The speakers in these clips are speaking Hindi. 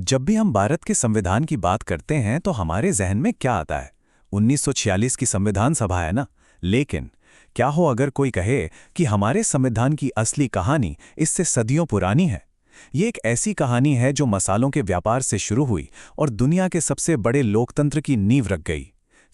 जब भी हम भारत के संविधान की बात करते हैं तो हमारे जहन में क्या आता है? 1946 की संविधान सभा है ना। लेकिन क्या हो अगर कोई कहे कि हमारे संविधान की असली कहानी इससे सदियों पुरानी है। ये एक ऐसी कहानी है जो मसालों के व्यापार से शुरू हुई और दुनिया के सबसे बड़े लोकतंत्र की नींव रख गई।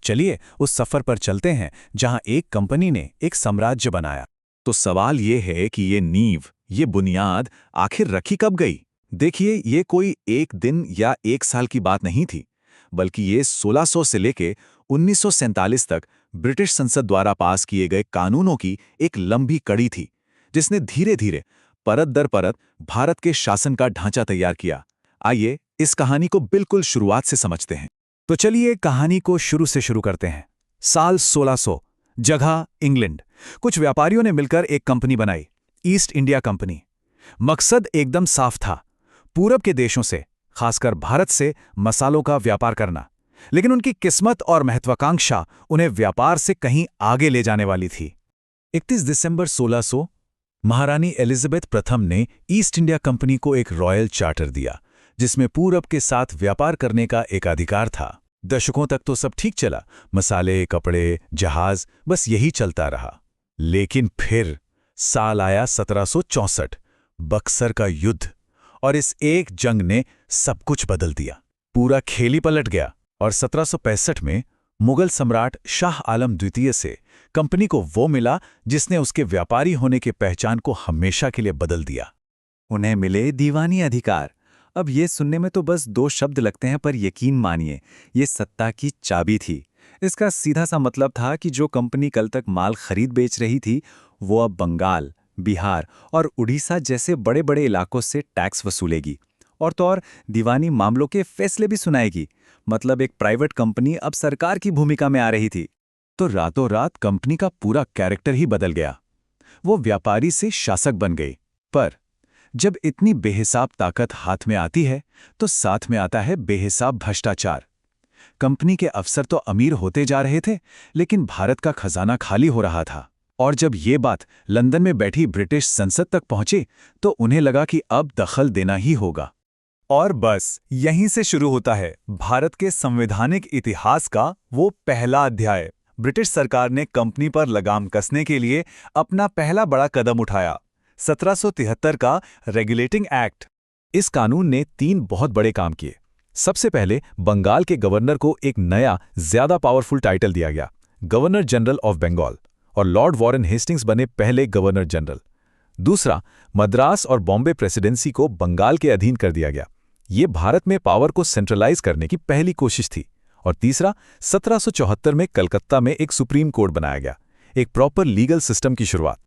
चलिए उस सफर पर चलते हैं जहां एक कंपनी ने एक साम्राज्य बनाया। तो सवाल ये है कि ये नींव, ये बुनियाद आखिर रखी कब गई? देखिए, ये कोई एक दिन या एक साल की बात नहीं थी, बल्कि ये 1600 से लेके 1947 तक ब्रिटिश संसद द्वारा पास किए गए कानूनों की एक लंबी कड़ी थी, जिसने धीरे धीरे परत दर परत भारत के शासन का ढांचा तैयार किया। आइए इस कहानी को बिल्कुल शुरुआत से समझते हैं। तो चलिए कहानी को शुरू से शुरू करते हैं। साल 1600, जगह इंग्लैंड। कुछ व्यापारियों ने मिलकर एक कंपनी बनाई, ईस्ट इंडिया कंपनी। मकसद एकदम साफ था, पूरब के देशों से, खासकर भारत से मसालों का व्यापार करना। लेकिन उनकी किस्मत और महत्वाकांक्षा उन्हें व्यापार से कहीं आगे ले जाने वाली थी। 31 दिसंबर 1600, महारानी एलिजाबेथ प्रथम ने ईस्ट इंडिया कंपनी को एक रॉयल चार्टर दिया, जिसमें पूरब के साथ व्यापार करने का एक अधिकार था। दशकों तक तो सब ठीक चला, मसाले, कपड़े, जहाज, बस यही चलता रहा। लेकिन फिर साल आया 1764, बक्सर का युद्ध, और इस एक जंग ने सब कुछ बदल दिया। पूरा खेल ही पलट गया और 1765 में मुगल सम्राट शाह आलम द्वितीय से कंपनी को वो मिला जिसने उसके व्यापारी होने के पहचान को हमेशा के लिए बदल दिया। उन्हें मिले दीवानी अधिकार। अब ये सुनने में तो बस दो शब्द लगते हैं, पर यकीन मानिए ये सत्ता की चाबी थी। इसका सीधा सा मतलब था कि जो कंपनी कल तक माल खरीद बेच रही थी, वो अब बंगाल, बिहार और उड़ीसा जैसे बड़े बड़े इलाकों से टैक्स वसूलेगी, और तो और दीवानी मामलों के फैसले भी सुनाएगी। मतलब एक प्राइवेट कंपनी अब सरकार की भूमिका में आ रही थी। तो रातों रात कंपनी का पूरा कैरेक्टर ही बदल गया। वो व्यापारी से शासक बन गई। पर जब इतनी बेहिसाब ताकत हाथ में आती है तो साथ में आता है बेहिसाब भ्रष्टाचार। कंपनी के अफसर तो अमीर होते जा रहे थे, लेकिन भारत का खजाना खाली हो रहा था। और जब ये बात लंदन में बैठी ब्रिटिश संसद तक पहुंची तो उन्हें लगा कि अब दखल देना ही होगा। और बस यहीं से शुरू होता है भारत के संवैधानिक इतिहास का वो पहला अध्याय। ब्रिटिश सरकार ने कंपनी पर लगाम कसने के लिए अपना पहला बड़ा कदम उठाया, 1773 का रेगुलेटिंग एक्ट। इस कानून ने 3 बहुत बड़े काम किए। सबसे पहले बंगाल के गवर्नर को एक नया, ज्यादा पावरफुल टाइटल दिया गया, गवर्नर जनरल ऑफ बंगाल, और लॉर्ड वॉरेन हेस्टिंग्स बने पहले गवर्नर जनरल। दूसरा, मद्रास और बॉम्बे प्रेसिडेंसी को बंगाल के अधीन कर दिया गया। ये भारत में पावर को सेंट्रलाइज करने की पहली कोशिश थी। और तीसरा, 1774 में कलकत्ता में एक सुप्रीम कोर्ट बनाया गया, एक प्रॉपर लीगल सिस्टम की शुरुआत।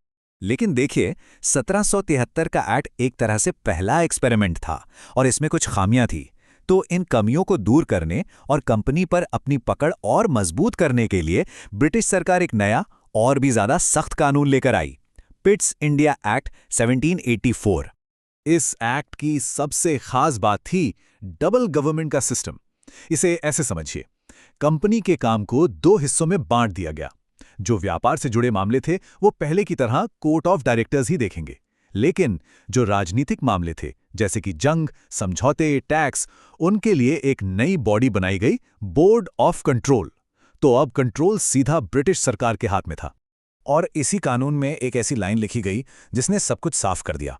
लेकिन देखिए, 1773 का एक्ट एक तरह से पहला एक्सपेरिमेंट था और इसमें कुछ खामियां थी। तो इन कमियों को दूर करने और कंपनी पर अपनी पकड़ और मजबूत करने के लिए ब्रिटिश सरकार एक नया और भी ज्यादा सख्त कानून लेकर आई, पिट्स इंडिया एक्ट 1784। इस एक्ट की सबसे खास बात थी डबल गवर्नमेंट का सिस्टम। इसे ऐसे समझिए, कंपनी के काम को 2 हिस्सों में बांट दिया गया। जो व्यापार से जुड़े मामले थे वो पहले की तरह कोर्ट ऑफ डायरेक्टर्स ही देखेंगे, लेकिन जो राजनीतिक मामले थे जैसे कि जंग, समझौते, टैक्स, उनके लिए एक नई बॉडी बनाई गई, बोर्ड ऑफ कंट्रोल। तो अब कंट्रोल सीधा ब्रिटिश सरकार के हाथ में था। और इसी कानून में एक ऐसी लाइन लिखी गई जिसने सब कुछ साफ कर दिया।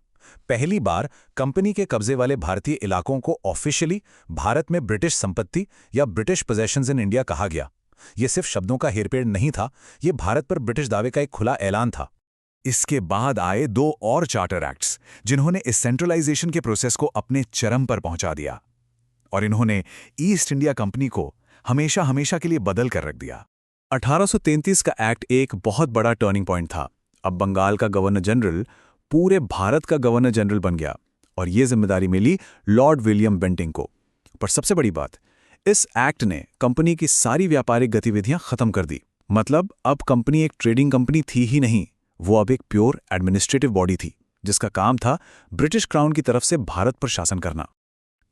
पहली बार कंपनी के कब्जे वाले भारतीय इलाकों को ऑफिशियली भारत में ब्रिटिश संपत्ति या ब्रिटिश पोजेशंस इन इंडिया कहा गया। यह सिर्फ शब्दों का हेरफेर नहीं था, यह भारत पर ब्रिटिश दावे का एक खुला ऐलान था। इसके बाद आए 2 और चार्टर एक्ट्स, जिन्होंने इस सेंट्रलाइजेशन के प्रोसेस को अपने चरम पर पहुंचा दिया, और इन्होंने ईस्ट इंडिया कंपनी को हमेशा हमेशा के लिए बदल कर रख दिया। 1833 का एक्ट एक बहुत बड़ा टर्निंग पॉइंट था। अब बंगाल का गवर्नर जनरल पूरे भारत का गवर्नर जनरल बन गया, और यह जिम्मेदारी मिली लॉर्ड विलियम बेंटिंग को। पर सबसे बड़ी बात, इस एक्ट ने कंपनी की सारी व्यापारिक गतिविधियां खत्म कर दी। मतलब अब कंपनी एक ट्रेडिंग कंपनी थी ही नहीं, वो अब एक प्योर एडमिनिस्ट्रेटिव बॉडी थी, जिसका काम था ब्रिटिश क्राउन की तरफ से भारत पर शासन करना।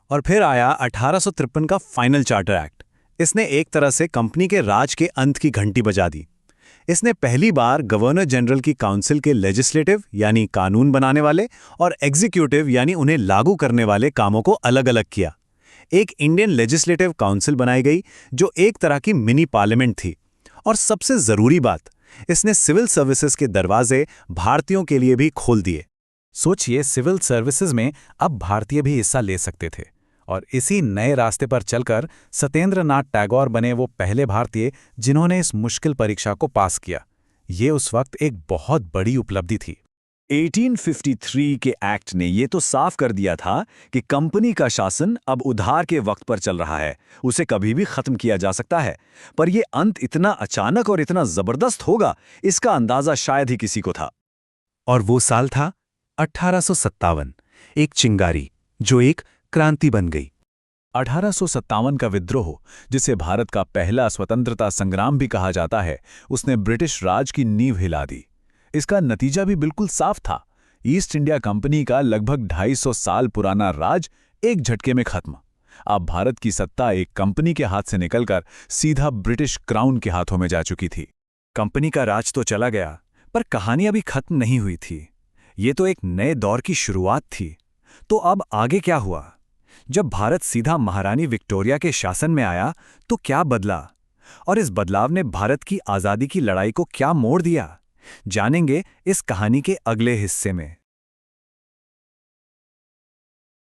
और फिर आया 1853 का फाइनल चार्टर एक्ट। इसने एक तरह से कंपनी के राज के अंत की घंटी बजा दी। इसने पहली बार गवर्नर जनरल की काउंसिल के लेजिस्लेटिव यानी कानून बनाने वाले और एग्जीक्यूटिव यानी उन्हें लागू करने वाले कामों को अलग अलग किया। एक इंडियन लेजिस्लेटिव काउंसिल बनाई गई जो एक तरह की मिनी पार्लियामेंट थी। और सबसे जरूरी बात, इसने सिविल सर्विसेज के दरवाजे भारतीयों के लिए भी खोल दिए। सोचिए, सिविल सर्विसेज में अब भारतीय भी हिस्सा ले सकते थे और इसी नए रास्ते पर चलकर सत्येंद्र नाथ टैगोर बने वो पहले भारतीय जिन्होंने इस मुश्किल परीक्षा को पास किया। ये उस वक्त एक बहुत बड़ी उपलब्धि थी। 1853 के एक्ट ने ये तो साफ कर दिया था कि कंपनी का शासन अब उधार के वक्त पर चल रहा है, उसे कभी भी खत्म किया जा सकता है। पर यह अंत इतना अचानक और इतना जबरदस्त होगा, इसका अंदाजा शायद ही किसी को था। और वो साल था 1857, एक चिंगारी जो एक क्रांति बन गई। 1857 का विद्रोह, जिसे भारत का पहला स्वतंत्रता संग्राम भी कहा जाता है, उसने ब्रिटिश राज की नींव हिला दी। इसका नतीजा भी बिल्कुल साफ था। ईस्ट इंडिया कंपनी का लगभग 250 साल पुराना राज एक झटके में खत्म। अब भारत की सत्ता एक कंपनी के हाथ से निकलकर सीधा ब्रिटिश क्राउन के हाथों में जा चुकी थी। कंपनी का राज तो चला गया, पर कहानी अभी खत्म नहीं हुई थी। ये तो एक नए दौर की शुरुआत थी। तो अब आगे क्या हुआ? जब भारत सीधा महारानी विक्टोरिया के शासन में आया तो क्या बदला, और इस बदलाव ने भारत की आज़ादी की लड़ाई को क्या मोड़ दिया? जानेंगे इस कहानी के अगले हिस्से में।